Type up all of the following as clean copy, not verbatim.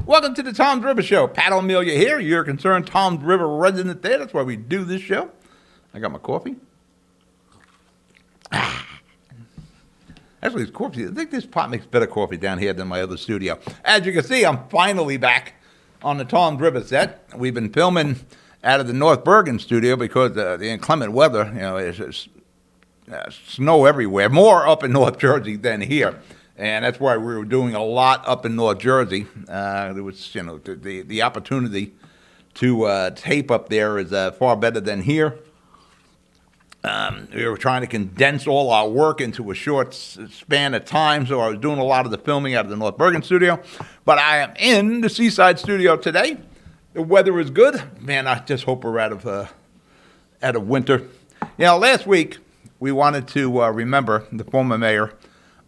Welcome to the Tom's River Show. Pat O'Melia here, your concerned Tom's River resident there. That's why we do this show. I got my coffee. Actually, it's coffee. I think this pot makes better coffee down here than my other studio. As you can see, I'm finally back on the Tom's River set. We've been filming out of the North Bergen studio because the inclement weather, it's snow everywhere, more up in North Jersey than here. And that's why we were doing a lot up in North Jersey. There was, the opportunity to tape up there is far better than here. We were trying to condense all our work into a short span of time, so I was doing a lot of the filming out of the North Bergen studio. But I am in the Seaside studio today. The weather is good. Man, I just hope we're out of winter. Last week we wanted to remember the former mayor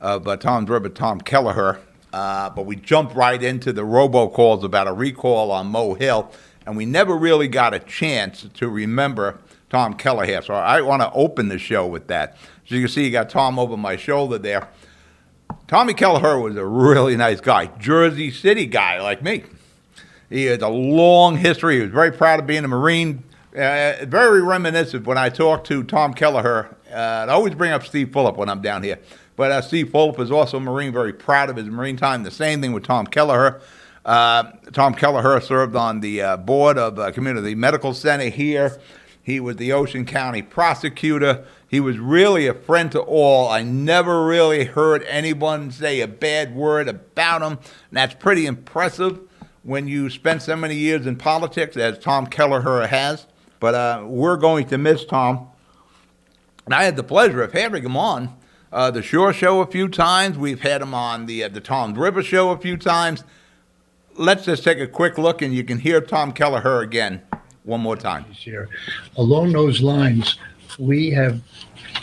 of Tom's River, Tom Kelaher, but we jumped right into the robocalls about a recall on Mo Hill, and we never really got a chance to remember Tom Kelaher. So I want to open the show with that. So you can see you got Tom over my shoulder there. Tommy Kelaher was a really nice guy, Jersey City guy like me. He has a long history. He was very proud of being a Marine. Very reminiscent when I talk to Tom Kelaher. I always bring up Steve Fulop when I'm down here. But Steve Fulop is also a Marine, very proud of his Marine time. The same thing with Tom Kelaher. Tom Kelaher served on the board of Community Medical Center here. He was the Ocean County prosecutor. He was really a friend to all. I never really heard anyone say a bad word about him. And that's pretty impressive when you spend so many years in politics, as Tom Kelaher has. But we're going to miss Tom. And I had the pleasure of having him on the Shore Show a few times. We've had him on the Tom's River Show a few times. Let's just take a quick look, and you can hear Tom Kelaher again one more time. Here. Along those lines, we have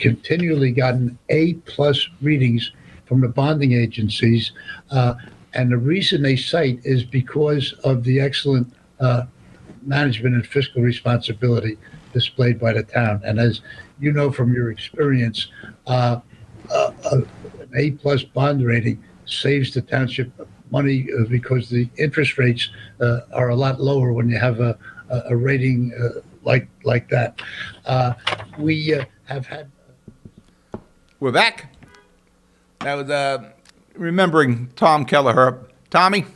continually gotten A-plus readings from the bonding agencies, and the reason they cite is because of the excellent management and fiscal responsibility displayed by the town. And as you know from your experience, an A-plus bond rating saves the township money because the interest rates are a lot lower when you have a rating like that. We have had. We're back. That was remembering Tom Kelaher. Tommy,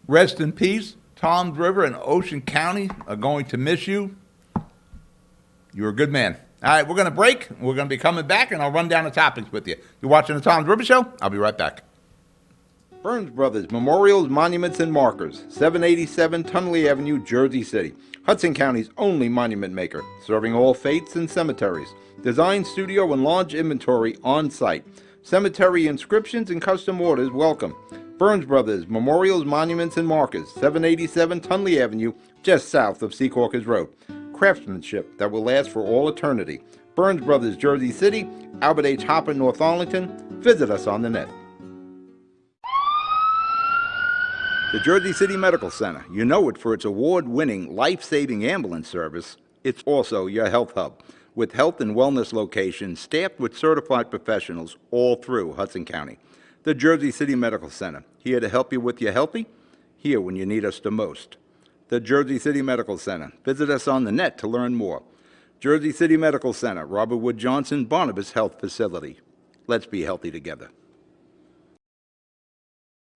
rest in peace. Tom's River and Ocean County are going to miss you. You're a good man. All right, we're going to break. We're going to be coming back, and I'll run down the topics with you. You're watching the Tom's River Show. I'll be right back. Burns Brothers Memorials, Monuments, and Markers, 787 Tunley Avenue, Jersey City. Hudson County's only monument maker, serving all faiths and cemeteries. Design studio and large inventory on site. Cemetery inscriptions and custom orders welcome. Burns Brothers Memorials, Monuments, and Markers, 787 Tunley Avenue, just south of Secaucus Road. Craftsmanship that will last for all eternity. Burns Brothers, Jersey City, Albert H. Hopper, North Arlington. Visit us on the net. The Jersey City Medical Center. You know it for its award-winning, life-saving ambulance service. It's also your health hub, with health and wellness locations staffed with certified professionals all through Hudson County. The Jersey City Medical Center, here to help you with your healthy, here when you need us the most. The Jersey City Medical Center. Visit us on the net to learn more. Jersey City Medical Center, Robert Wood Johnson, Barnabas Health Facility. Let's be healthy together.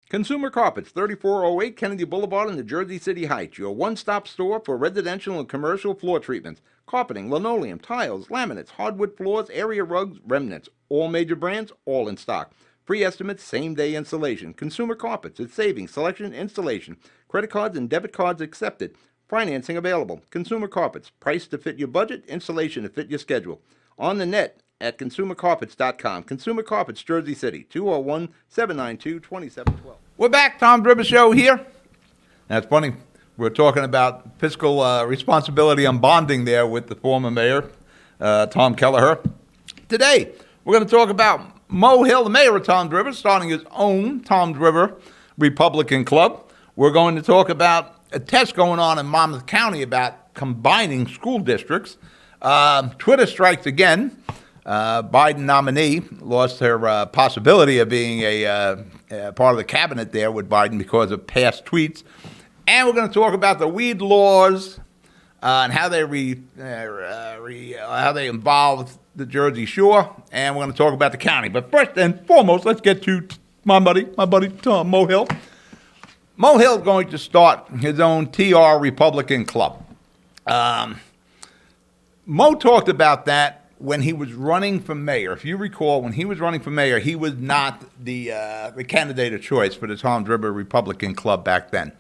Consumer Carpets, 3408 Kennedy Boulevard in the Jersey City Heights, your one-stop store for residential and commercial floor treatments, carpeting, linoleum, tiles, laminates, hardwood floors, area rugs, remnants, all major brands, all in stock. Free estimates, same-day installation. Consumer Carpets, it's savings, selection, installation. Credit cards and debit cards accepted. Financing available. Consumer Carpets, price to fit your budget, installation to fit your schedule. On the net at consumercarpets.com. Consumer Carpets, Jersey City, 201-792-2712. We're back, Tom's River Show here. That's funny. We're talking about fiscal responsibility on bonding there with the former mayor, Tom Kelaher. Today, we're going to talk about Mo Hill, the mayor of Tom's River, starting his own Tom's River Republican Club. We're going to talk about a test going on in Monmouth County about combining school districts. Twitter strikes again. Biden nominee lost her possibility of being a part of the cabinet there with Biden because of past tweets. And we're going to talk about the weed laws and how they how they involve the Jersey Shore, and we're going to talk about the county. But first and foremost, let's get to my buddy Tom Mo Hill. Mo Hill is going to start his own TR Republican Club. Mo talked about that when he was running for mayor. If you recall, when he was running for mayor, he was not the candidate of choice for the Toms River Republican Club back then.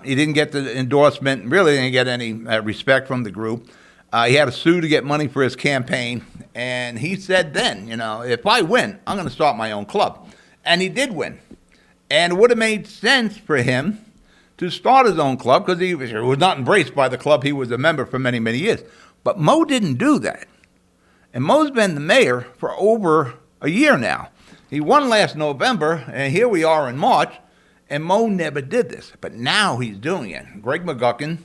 He didn't get the endorsement, really didn't get any respect from the group. He had to sue to get money for his campaign, and he said then, if I win, I'm going to start my own club. And he did win. And it would have made sense for him to start his own club because he was not embraced by the club he was a member for many, many years. But Mo didn't do that. And Mo's been the mayor for over a year now. He won last November, and here we are in March, and Mo never did this. But now he's doing it. Greg McGuckin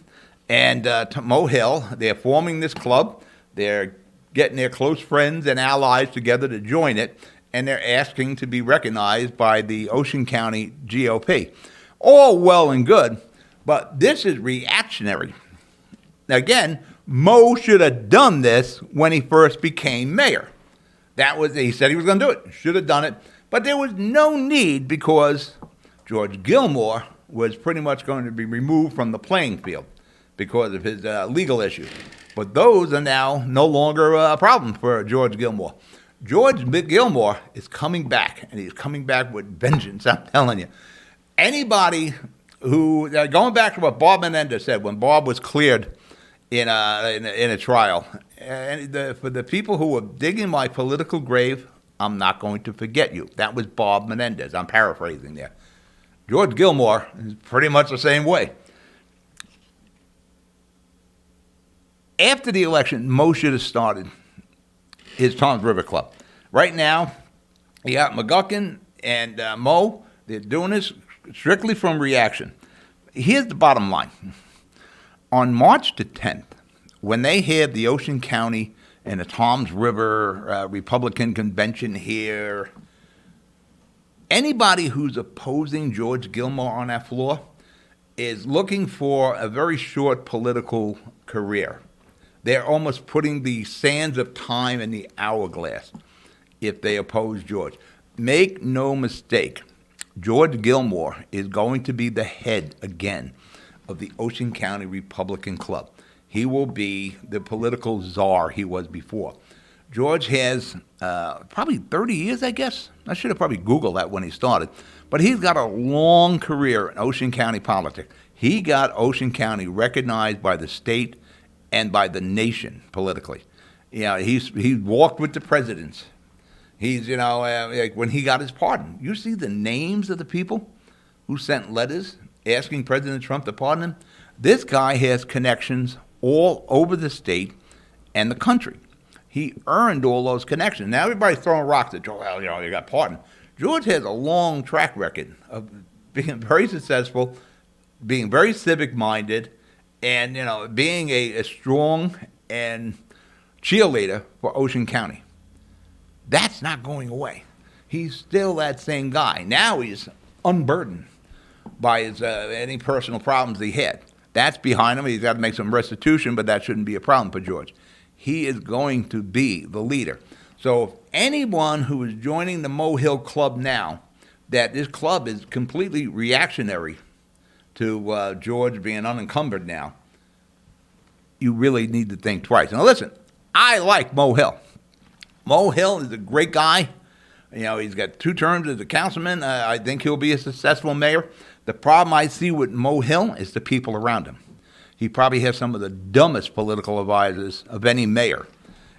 and Mo Hill, they're forming this club. They're getting their close friends and allies together to join it, and they're asking to be recognized by the Ocean County GOP. All well and good, but this is reactionary. Again, Mo should have done this when he first became mayor. He said he was going to do it, should have done it, but there was no need because George Gilmore was pretty much going to be removed from the playing field because of his legal issues. But those are now no longer a problem for George Gilmore. George Gilmore is coming back, and he's coming back with vengeance, I'm telling you. Anybody who, going back to what Bob Menendez said when Bob was cleared in a trial, and for the people who were digging my political grave, I'm not going to forget you. That was Bob Menendez. I'm paraphrasing there. George Gilmore is pretty much the same way. After the election, Mo should have started his Toms River Club. Right now, you got McGuckin and Mo. They're doing this strictly from reaction. Here's the bottom line. On March the 10th, when they had the Ocean County and the Toms River Republican Convention here, anybody who's opposing George Gilmore on that floor is looking for a very short political career. They're almost putting the sands of time in the hourglass if they oppose George. Make no mistake, George Gilmore is going to be the head again of the Ocean County Republican Club. He will be the political czar he was before. George has probably 30 years, I guess. I should have probably Googled that when he started. But he's got a long career in Ocean County politics. He got Ocean County recognized by the state and by the nation politically. He walked with the presidents. He's, like when he got his pardon. You see the names of the people who sent letters asking President Trump to pardon him? This guy has connections all over the state and the country. He earned all those connections. Now everybody's throwing rocks at George. Well, you got pardoned. George has a long track record of being very successful, being very civic-minded, and being a strong and cheerleader for Ocean County. That's not going away. He's still that same guy. Now he's unburdened by his any personal problems he had. That's behind him. He's got to make some restitution, but that shouldn't be a problem for George. He is going to be the leader. So if anyone who is joining the Mo Hill Club now, that this club is completely reactionary to George being unencumbered now, you really need to think twice. Now listen, I like Mo Hill. Mo Hill is a great guy. He's got 2 terms as a councilman. I think he'll be a successful mayor. The problem I see with Mo Hill is the people around him. He probably has some of the dumbest political advisors of any mayor.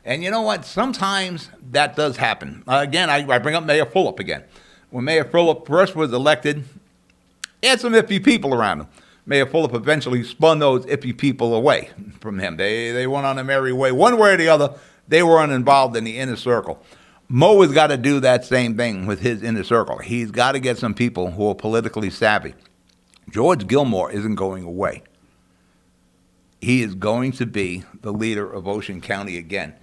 And you know what? Sometimes that does happen. Again, I bring up Mayor Fulop again. When Mayor Fulop first was elected, he had some iffy people around him. Mayor Fulop eventually spun those iffy people away from him. They went on a merry way. One way or the other, they were uninvolved in the inner circle. Mo has got to do that same thing with his inner circle. He's got to get some people who are politically savvy. George Gilmore isn't going away. He is going to be the leader of Ocean County again.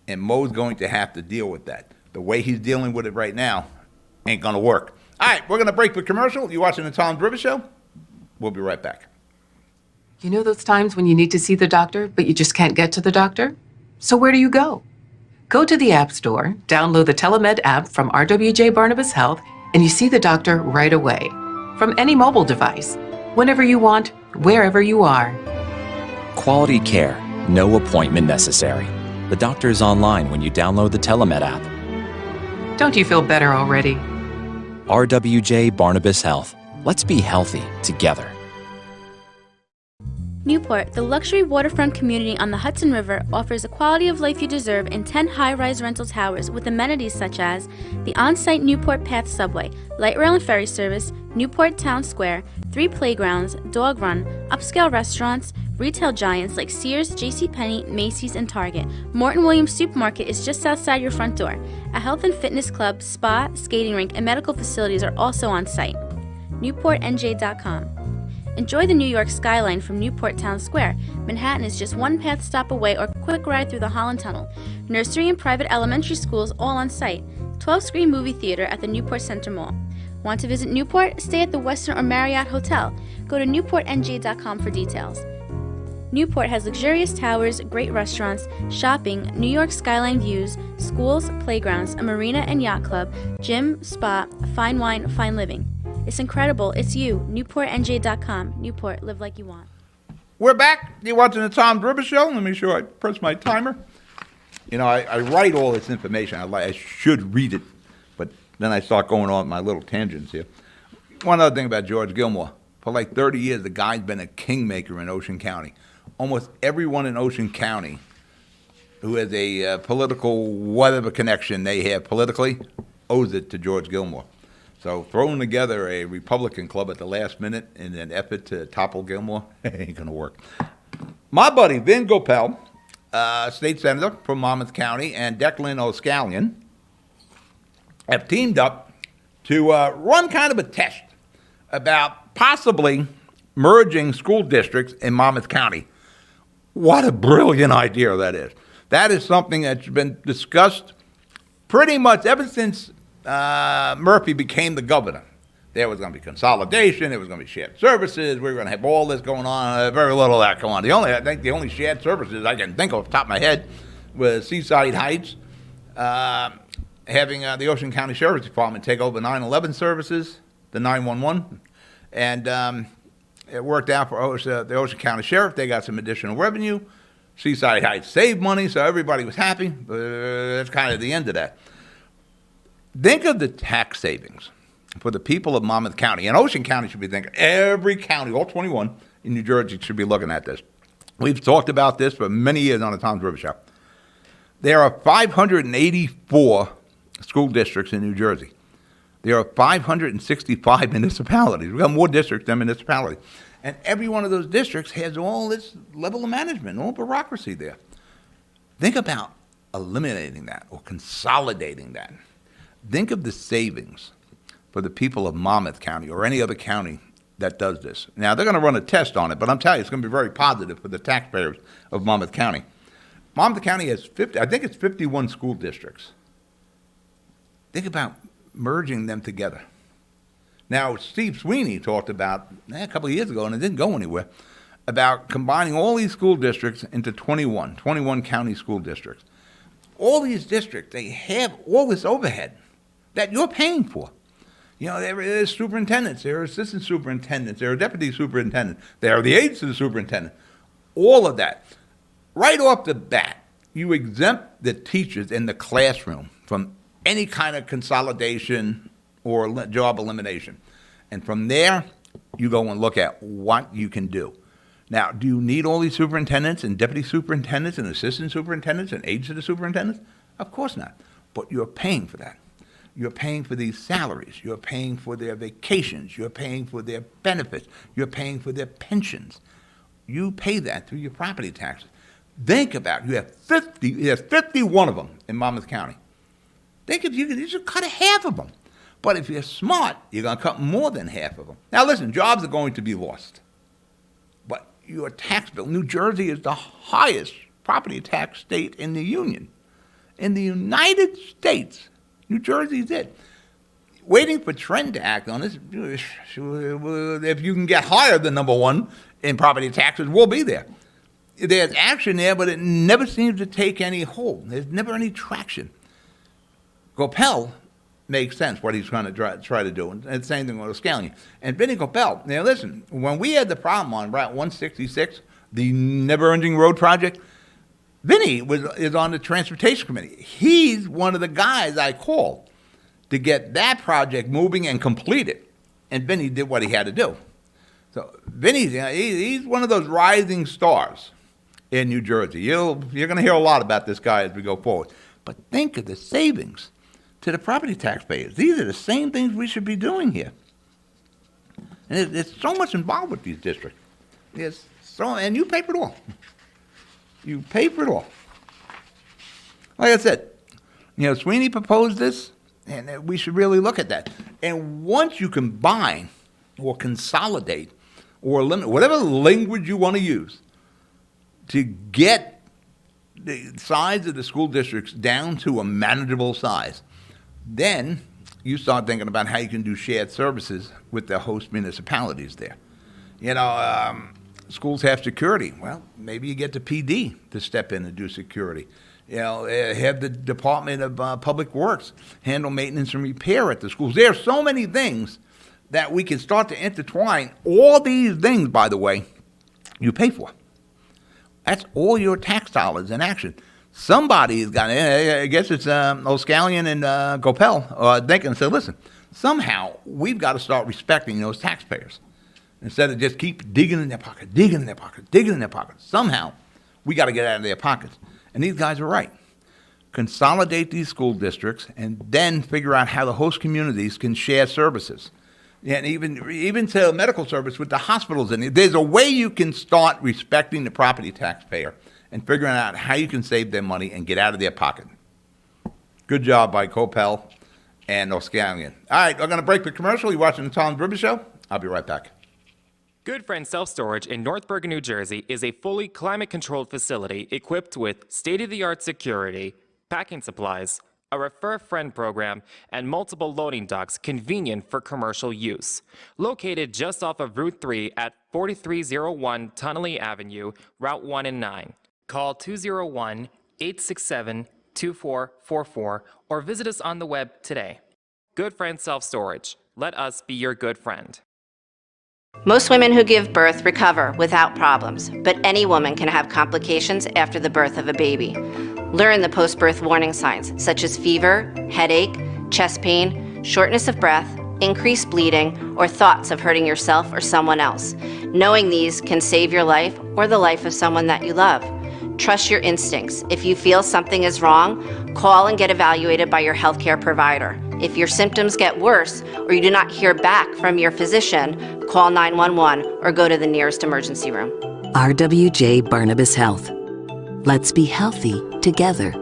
and Mo's going to have to deal with that. The way he's dealing with it right now ain't going to work. All right, we're going to break for commercial. You watching the Tom Rivers Show? We'll be right back. You know those times when you need to see the doctor, but you just can't get to the doctor? So where do you go? Go to the App Store, download the Telemed app from RWJ Barnabas Health, and you see the doctor right away. From any mobile device, whenever you want, wherever you are. Quality care, no appointment necessary. The doctor is online when you download the Telemed app. Don't you feel better already? RWJ Barnabas Health. Let's be healthy together. Newport, the luxury waterfront community on the Hudson River, offers a quality of life you deserve in 10 high-rise rental towers with amenities such as the on-site Newport Path subway, light rail and ferry service, Newport Town Square, 3 playgrounds, dog run, upscale restaurants, retail giants like Sears, JCPenney, Macy's, and Target. Morton Williams Supermarket is just outside your front door. A health and fitness club, spa, skating rink, and medical facilities are also on site. NewportNJ.com. Enjoy the New York skyline from Newport Town Square. Manhattan is just one path stop away or quick ride through the Holland Tunnel. Nursery and private elementary schools all on site. 12-screen movie theater at the Newport Center Mall. Want to visit Newport? Stay at the Westin or Marriott Hotel. Go to NewportNJ.com for details. Newport has luxurious towers, great restaurants, shopping, New York skyline views, schools, playgrounds, a marina and yacht club, gym, spa, fine wine, fine living. It's incredible. It's you. NewportNJ.com. Newport. Live like you want. We're back. You're watching the Tom Rivers Show. Let me make sure I press my timer. You know, I write all this information. I should read it, but then I start going on my little tangents here. One other thing about George Gilmore. For like 30 years, the guy's been a kingmaker in Ocean County. Almost everyone in Ocean County who has a political, whatever connection they have politically, owes it to George Gilmore. So throwing together a Republican club at the last minute in an effort to topple Gilmore ain't going to work. My buddy Vin Gopel, state senator from Monmouth County, and Declan O'Scallion have teamed up to run kind of a test about possibly merging school districts in Monmouth County. What a brilliant idea that is. That is something that's been discussed pretty much ever since Murphy became the governor. There was going to be consolidation. There was going to be shared services. We were going to have all this going on. Very little of that going on. I think the only shared services I can think of off the top of my head was Seaside Heights, having the Ocean County Sheriff's Department take over 911 services, the 911, and it worked out for the Ocean County Sheriff. They got some additional revenue. Seaside Heights saved money, so everybody was happy. But that's kind of the end of that. Think of the tax savings for the people of Monmouth County. And Ocean County should be thinking, every county, all 21 in New Jersey should be looking at this. We've talked about this for many years on the Tom's River Show. There are 584 school districts in New Jersey. There are 565 municipalities. We've got more districts than municipalities. And every one of those districts has all this level of management, all bureaucracy there. Think about eliminating that or consolidating that. Think of the savings for the people of Monmouth County or any other county that does this. Now, they're going to run a test on it, but I'm telling you, it's going to be very positive for the taxpayers of Monmouth County. Monmouth County has 51 school districts. Think about merging them together. Now, Steve Sweeney talked about a couple of years ago, and it didn't go anywhere, about combining all these school districts into 21 county school districts. All these districts, they have all this overhead that you're paying for. You know, there are superintendents, there are assistant superintendents, there are deputy superintendents, there are the aides to the superintendent. All of that. Right off the bat, you exempt the teachers in the classroom from any kind of consolidation or job elimination. And from there, you go and look at what you can do. Now, do you need all these superintendents and deputy superintendents and assistant superintendents and aides to the superintendents? Of course not. But you're paying for that. You're paying for these salaries. You're paying for their vacations. You're paying for their benefits. You're paying for their pensions. You pay that through your property taxes. Think about it. You have 51 of them in Monmouth County. Think if you could just cut half of them. But if you're smart, you're going to cut more than half of them. Now, listen, jobs are going to be lost. But your tax bill, New Jersey is the highest property tax state in the union. in the United States. New Jersey's it. Waiting for Trent to act on this. If you can get higher than number one in property taxes, we'll be there. There's action there, but it never seems to take any hold. There's never any traction. Gopel makes sense what he's trying to try to do, and the same thing with O'Scallion. And Vinny Gopel, now listen, when we had the problem on Route 166, the never-ending road project, Vinny is on the transportation committee. He's one of the guys I called to get that project moving and completed. And Vinny did what he had to do. So Vinny's, he's one of those rising stars in New Jersey. You're going to hear a lot about this guy as we go forward. But think of the savings to the property taxpayers. These are the same things we should be doing here. And there's so much involved with these districts. And you pay for it all. You pay for it all. Like I said, Sweeney proposed this, and we should really look at that. And once you combine or consolidate or eliminate, whatever language you want to use, to get the size of the school districts down to a manageable size, then you start thinking about how you can do shared services with the host municipalities there. Schools have security. Well, maybe you get the PD to step in and do security. Have the Department of Public Works handle maintenance and repair at the schools. There are so many things that we can start to intertwine. All these things, by the way, you pay for. That's all your tax dollars in action. Somebody's got, I guess it's O'Scallion and Gopel, they can say, listen, somehow we've got to start respecting those taxpayers. Instead of just keep digging in their pocket, digging in their pocket, digging in their pockets. Somehow we got to get out of their pockets. And these guys are right. Consolidate these school districts and then figure out how the host communities can share services. And even to medical service with the hospitals in it. There's a way you can start respecting the property taxpayer and figuring out how you can save their money and get out of their pocket. Good job by Gopel and O'Scallion. All right, we're going to break the commercial. You're watching the Tom Rivers Show. I'll be right back. Good Friend Self-Storage in North Bergen, New Jersey is a fully climate-controlled facility equipped with state-of-the-art security, packing supplies, a Refer Friend program, and multiple loading docks convenient for commercial use. Located just off of Route 3 at 4301 Tunnelly Avenue, Route 1 and 9. Call 201-867-2444 or visit us on the web today. Good Friend Self-Storage. Let us be your good friend. Most women who give birth recover without problems, but any woman can have complications after the birth of a baby. Learn the post-birth warning signs, such as fever, headache, chest pain, shortness of breath, increased bleeding, or thoughts of hurting yourself or someone else. Knowing these can save your life or the life of someone that you love. Trust your instincts. If you feel something is wrong, call and get evaluated by your healthcare provider. If your symptoms get worse or you do not hear back from your physician, call 911 or go to the nearest emergency room. RWJ Barnabas Health. Let's be healthy together.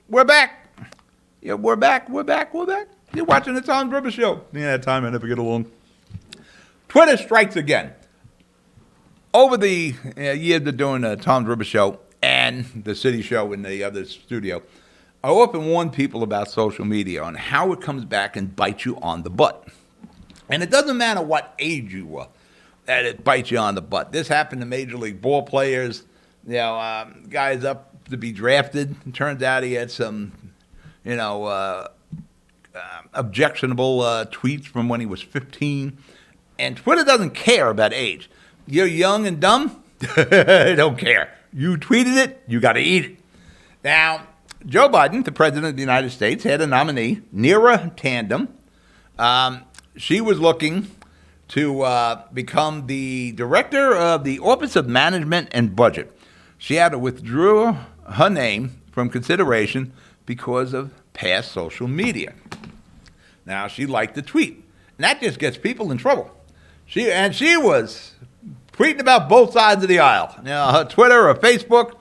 We're back. Yeah, we're back. You're watching the Tom Rivers Show. Yeah, that time I never get along. Twitter strikes again. Over the years of doing the Tom Rivers Show and the City Show in the other studio, I often warn people about social media and how it comes back and bites you on the butt. And it doesn't matter what age you were, that it bites you on the butt. This happened to Major League ball players, guys up to be drafted. It turns out he had some, objectionable tweets from when he was 15. And Twitter doesn't care about age. You're young and dumb, they don't care. You tweeted it, you got to eat it. Now, Joe Biden, the president of the United States, had a nominee, Neera Tandem. She was looking to become the director of the Office of Management and Budget. She had to withdraw her name from consideration because of past social media. Now, she liked the tweet, and that just gets people in trouble. She was tweeting about both sides of the aisle. Her Twitter, her Facebook,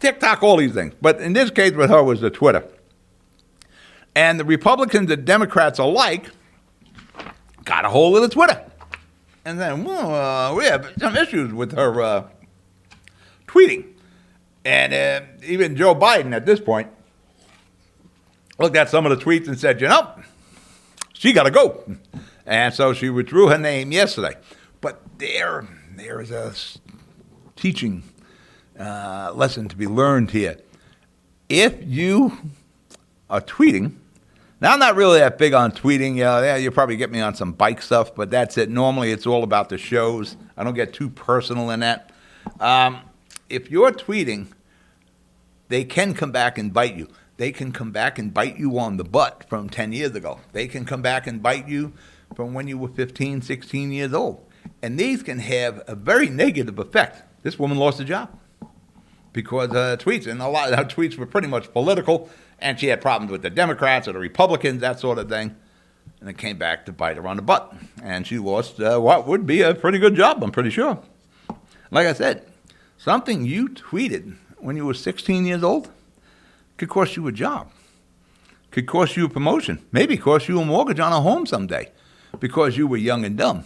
TikTok, all these things. But in this case with her was the Twitter. And the Republicans and Democrats alike got a hold of the Twitter. And then, we have some issues with her tweeting. And even Joe Biden at this point looked at some of the tweets and said, she got to go. And so she withdrew her name yesterday. But there is a teaching lesson to be learned here. If you are tweeting, now I'm not really that big on tweeting. You'll probably get me on some bike stuff, but that's it. Normally it's all about the shows. I don't get too personal in that. If you're tweeting, they can come back and bite you. They can come back and bite you on the butt from 10 years ago. They can come back and bite you from when you were 15, 16 years old. And these can have a very negative effect. This woman lost a job because tweets, and a lot of her tweets were pretty much political, and she had problems with the Democrats or the Republicans, that sort of thing. And it came back to bite her on the butt. And she lost what would be a pretty good job, I'm pretty sure. Like I said, something you tweeted when you were 16 years old could cost you a job, could cost you a promotion, maybe cost you a mortgage on a home someday because you were young and dumb.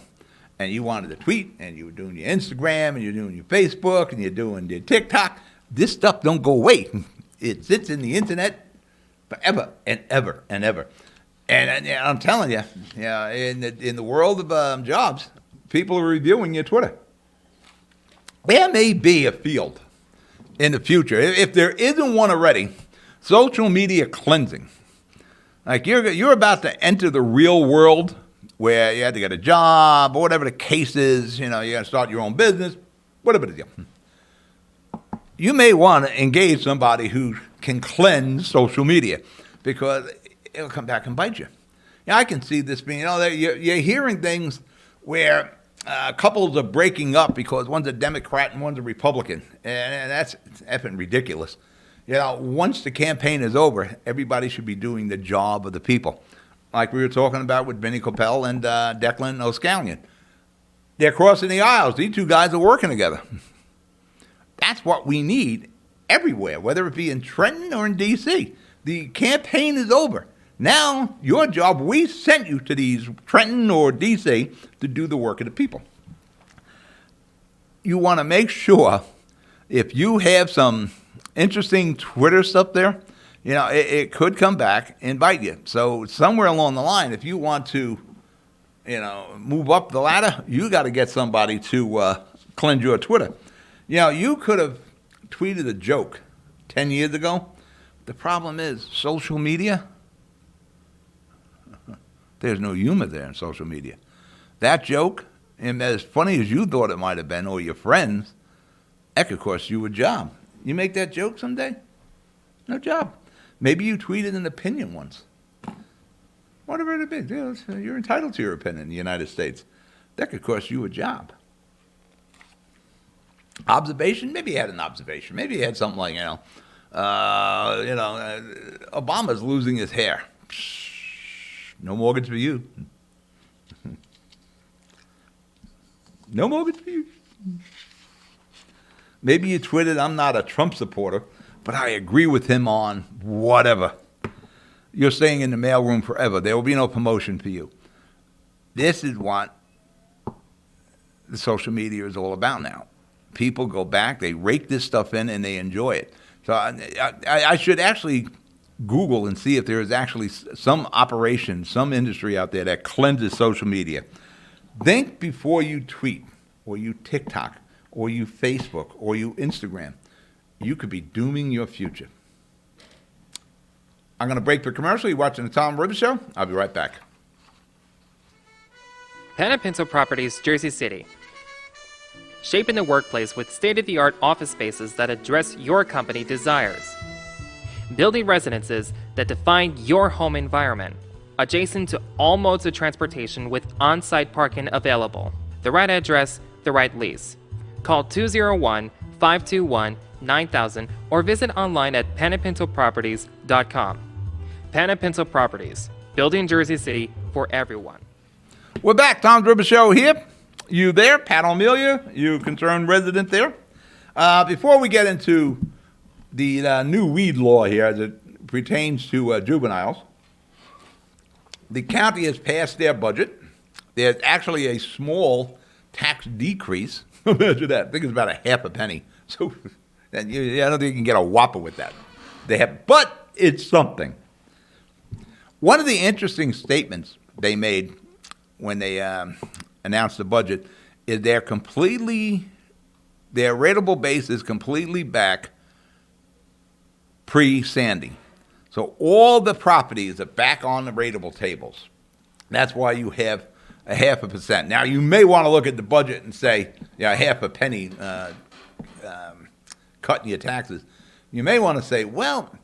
And you wanted to tweet, and you were doing your Instagram, and you're doing your Facebook, and you're doing your TikTok. This stuff don't go away. It sits in the internet forever and ever and ever. And I'm telling you, in the world of jobs, people are reviewing your Twitter. There may be a field in the future, if there isn't one already, social media cleansing. Like you're about to enter the real world where you have to get a job or whatever the case is. You're going to start your own business, whatever the deal. You may want to engage somebody who can cleanse social media because it'll come back and bite you. I can see this being, you're hearing things where couples are breaking up because one's a Democrat and one's a Republican, and that's effing ridiculous. Once the campaign is over, everybody should be doing the job of the people. Like we were talking about with Vinnie Coppell and Declan O'Scallion. They're crossing the aisles. These two guys are working together. That's what we need everywhere, whether it be in Trenton or in D.C. The campaign is over. Now, your job, we sent you to these Trenton or D.C. to do the work of the people. You want to make sure if you have some interesting Twitter stuff there, it could come back and bite you. So somewhere along the line, if you want to, move up the ladder, you got to get somebody to cleanse your Twitter. You could have tweeted a joke 10 years ago. The problem is social media. There's no humor there in social media. That joke, and as funny as you thought it might have been, or your friends, that could cost you a job. You make that joke someday, no job. Maybe you tweeted an opinion once. Whatever it be, you're entitled to your opinion in the United States. That could cost you a job. Observation? Maybe you had an observation. Maybe you had something like, Obama's losing his hair. No mortgage for you. No mortgage for you. Maybe you tweeted, I'm not a Trump supporter, but I agree with him on whatever. You're staying in the mailroom forever. There will be no promotion for you. This is what the social media is all about now. People go back, they rake this stuff in, and they enjoy it. So I should actually Google and see if there is actually some operation, some industry out there that cleanses social media. Think before you tweet, or you TikTok, or you Facebook, or you Instagram. You could be dooming your future. I'm going to break for commercial. You're watching the Tom Rivers Show. I'll be right back. Pen and Pencil Properties, Jersey City. Shaping the workplace with state-of-the-art office spaces that address your company desires. Building residences that define your home environment. Adjacent to all modes of transportation with on-site parking available. The right address, the right lease. Call 201-521-9000 or visit online at penandpencilproperties.com. Pen and Pencil Properties, building Jersey City for everyone. We're back. Tom's Rivers Show here. You there? Pat O'Melia, you concerned resident there. Before we get into the new weed law here as it pertains to juveniles, the county has passed their budget. There's actually a small tax decrease. Imagine that. I think it's about a half a penny. So I don't think you can get a whopper with that. But it's something. One of the interesting statements they made when they announced the budget is their rateable base is completely back pre-Sandy. So all the properties are back on the rateable tables. That's why you have a 0.5%. Now, you may want to look at the budget and say, yeah, 0.5 penny cut in your taxes. You may want to say, well,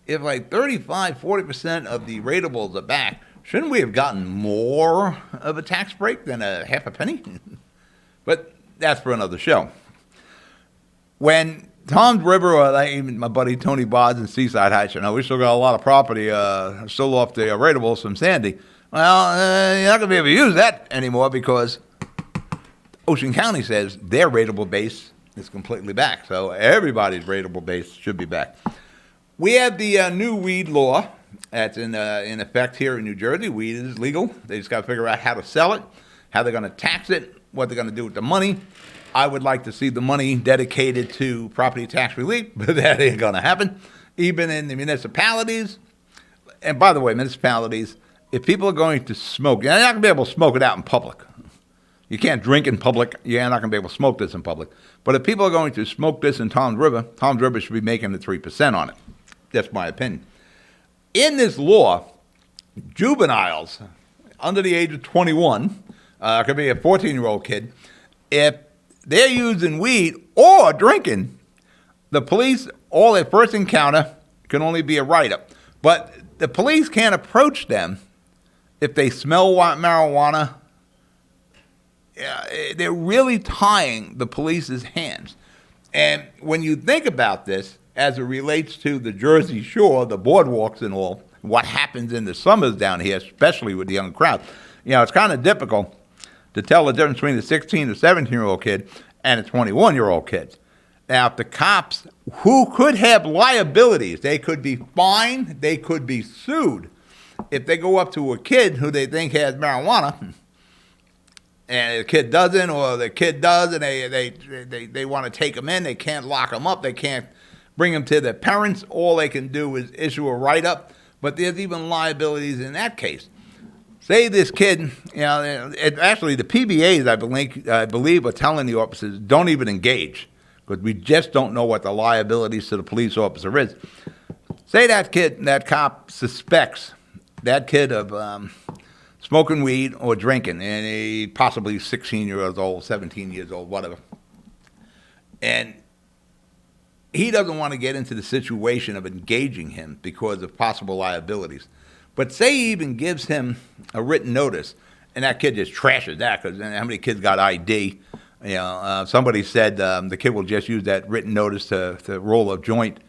if like 35-40% of the ratables are back, shouldn't we have gotten more of a tax break than a 0.5 penny? But that's for another show. When Tom's River, or like even my buddy Tony Bodds in Seaside Heights, we still got a lot of property still off the ratables from Sandy. Well, you're not going to be able to use that anymore because Ocean County says their rateable base is completely back. So everybody's rateable base should be back. We have the new weed law that's in effect here in New Jersey. Weed is legal. They just got to figure out how to sell it, how they're going to tax it, what they're going to do with the money. I would like to see the money dedicated to property tax relief, but that ain't going to happen. Even in the municipalities. And by the way, municipalities, if people are going to smoke, you're not going to be able to smoke it out in public. You can't drink in public. You're not going to be able to smoke this in public. But if people are going to smoke this in Tom's River should be making the 3% on it. That's my opinion. In this law, juveniles under the age of 21, could be a 14-year-old kid, if they're using weed or drinking, the police, all their first encounter can only be a write-up. But the police can't approach them if they smell marijuana. They're really tying the police's hands. And when you think about this, as it relates to the Jersey Shore, the boardwalks and all, what happens in the summers down here, especially with the young crowd, it's kind of difficult to tell the difference between a 16 or 17-year-old kid and a 21-year-old kid. Now, if the cops, who could have liabilities, they could be fined, they could be sued, if they go up to a kid who they think has marijuana, and the kid doesn't, or the kid does, and they want to take him in, they can't lock him up, they can't bring him to their parents, all they can do is issue a write-up, but there's even liabilities in that case. Say this kid, actually the PBAs, I believe, are telling the officers, don't even engage, because we just don't know what the liabilities to the police officer is. Say that cop suspects that kid of smoking weed or drinking, and he possibly 16 years old, 17 years old, whatever. And he doesn't want to get into the situation of engaging him because of possible liabilities. But say he even gives him a written notice, and that kid just trashes that, because how many kids got ID? Somebody said the kid will just use that written notice to roll a joint.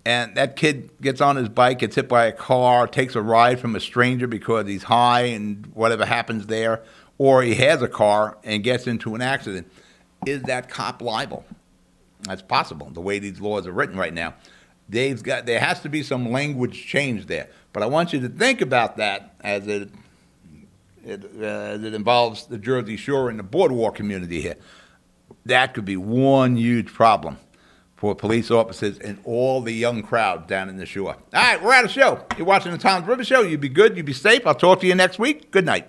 And that kid gets on his bike, gets hit by a car, takes a ride from a stranger because he's high and whatever happens there, or he has a car and gets into an accident. Is that cop liable? That's possible, the way these laws are written right now. There has to be some language change there. But I want you to think about that as it involves the Jersey Shore and the boardwalk community here. That could be one huge problem for police officers and all the young crowd down in the shore. All right, we're out of show. You're watching the Tom's River Show. You be good. You be safe. I'll talk to you next week. Good night.